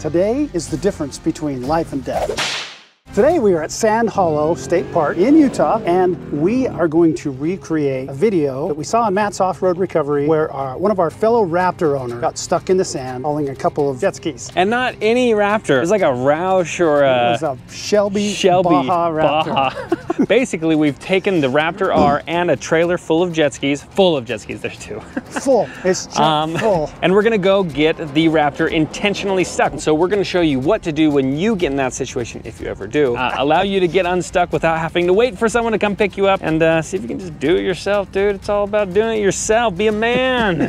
Today is the difference between life and death. Today we are at Sand Hollow State Park in Utah, and we are going to recreate a video that we saw on Matt's Off-Road Recovery where one of our fellow Raptor owners got stuck in the sand hauling a couple of jet skis. And not any Raptor. It was like a Roush or a... It was a Shelby Baja Raptor. Baja. Basically, we've taken the Raptor R and a trailer full of jet skis. Full of jet skis, there's two. Full. It's just full. And we're gonna go get the Raptor intentionally stuck. So we're gonna show you what to do when you get in that situation, if you ever do. Allow you to get unstuck without having to wait for someone to come pick you up, and see if you can just do it yourself, dude. It's all about doing it yourself. Be a man.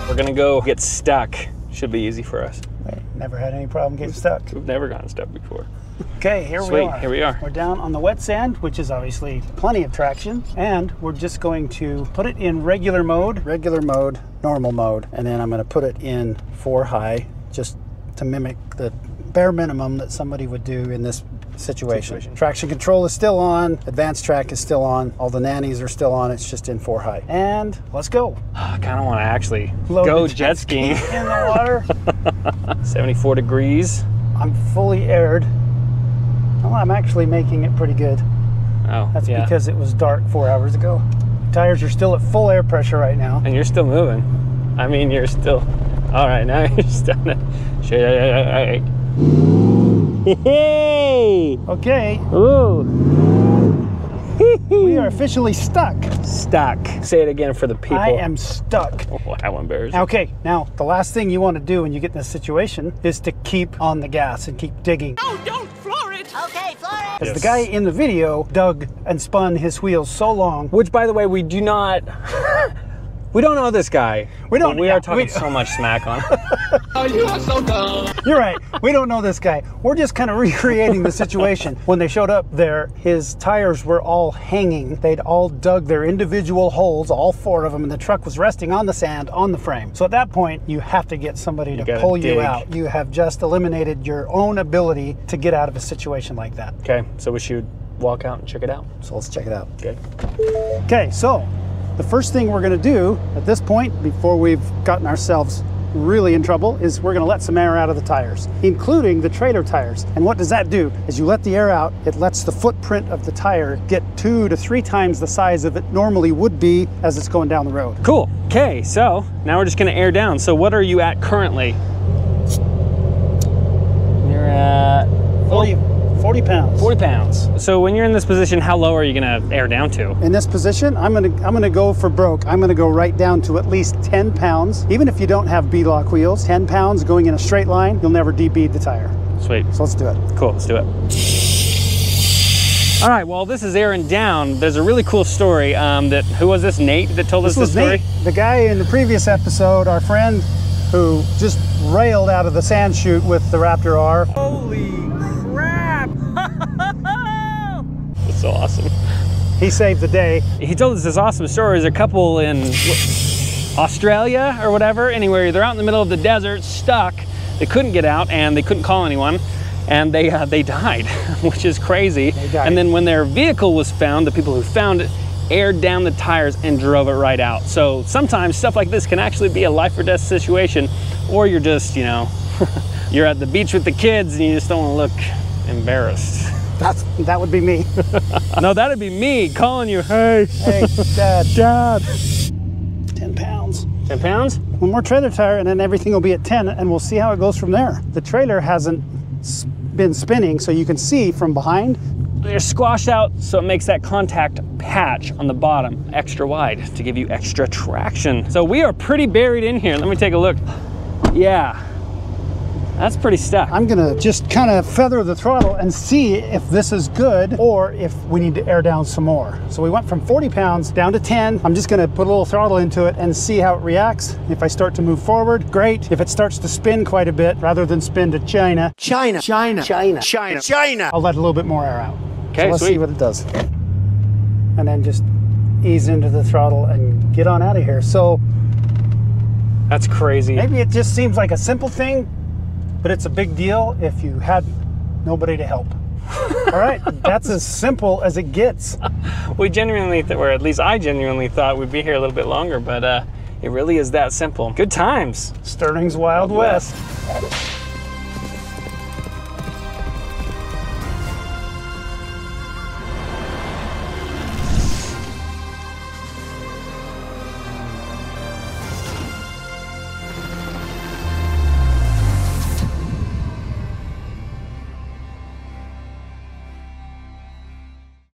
We're gonna go get stuck. Should be easy for us. Wait, never had any problem getting stuck. We've never gotten stuck before. Okay, here Sweet, we are. here we are. We're down on the wet sand, which is obviously plenty of traction, and we're just going to put it in regular mode, normal mode, and then I'm going to put it in 4 high, just to mimic the bare minimum that somebody would do in this situation. Traction control is still on, advanced track is still on, all the nannies are still on, it's just in 4 high. And let's go. I kind of want to actually go jet skiing. In the water. 74 degrees. I'm fully aired. Well, I'm actually making it pretty good. Oh, that's yeah. because it was dark 4 hours ago. Tires are still at full air pressure right now. And you're still moving. I mean, you're still... All right, now you're starting to... Hey! Okay. Ooh. We are officially stuck. Stuck. Say it again for the people. I am stuck. Oh, how embarrassing. Okay, now the last thing you want to do when you get in this situation is to keep on the gas and keep digging. Oh, don't floor it! Okay, floor it! Because the guy in the video dug and spun his wheels so long. Which, by the way, we do not... We don't know this guy. We don't. We are talking so much smack on him. Oh, you are so dumb. You're right. We don't know this guy. We're just kind of recreating the situation. When they showed up there, his tires were all hanging. They'd all dug their individual holes, all 4 of them, and the truck was resting on the sand on the frame. So at that point, you have to get somebody to pull you out. You have just eliminated your own ability to get out of a situation like that. Okay, so we should walk out and check it out. So let's check it out. Okay. Okay, so the first thing we're going to do at this point, before we've gotten ourselves really in trouble, is we're going to let some air out of the tires, including the trailer tires. And what does that do? As you let the air out, it lets the footprint of the tire get 2 to 3 times the size of it normally would be as it's going down the road. Cool. Okay, so now we're just going to air down. So what are you at currently? You're at 40 pounds. 40 pounds. So when you're in this position, how low are you gonna air down to? In this position, I'm gonna go for broke. I'm gonna go right down to at least 10 pounds. Even if you don't have bead-lock wheels, 10 pounds going in a straight line, you'll never de-bead the tire. Sweet. So let's do it. Cool, let's do it. All right, well, this is airing down. There's a really cool story who was this, Nate, that told us this story? Nate, the guy in the previous episode, our friend who just railed out of the sand chute with the Raptor R. Holy crap! That's so awesome. He saved the day. He told us this awesome story. There's a couple in Australia or whatever. Anyway, they're out in the middle of the desert, stuck. They couldn't get out and they couldn't call anyone. And they died, which is crazy. And then when their vehicle was found, the people who found it aired down the tires and drove it right out. So sometimes stuff like this can actually be a life or death situation, or you're just, you know, you're at the beach with the kids and you just don't want to look embarrassed. That would be me. No, that'd be me calling you, hey, Dad. 10 pounds. 10 pounds? One more trailer tire and then everything will be at 10 and we'll see how it goes from there. The trailer hasn't been spinning, so you can see from behind. They're squashed out, so it makes that contact patch on the bottom extra wide to give you extra traction. So we are pretty buried in here. Let me take a look. Yeah, that's pretty stuck. I'm gonna just kind of feather the throttle and see if this is good or if we need to air down some more. So we went from 40 pounds down to 10. I'm just gonna put a little throttle into it and see how it reacts. If I start to move forward, great. If it starts to spin quite a bit, rather than spin to China, I'll let a little bit more air out. Okay, so let's see what it does. And then just ease into the throttle and get on out of here. So that's crazy. Maybe it just seems like a simple thing, but it's a big deal if you had nobody to help. All right, that's as simple as it gets. We genuinely, or at least I genuinely thought we'd be here a little bit longer, but it really is that simple. Good times. Sterling's Wild West.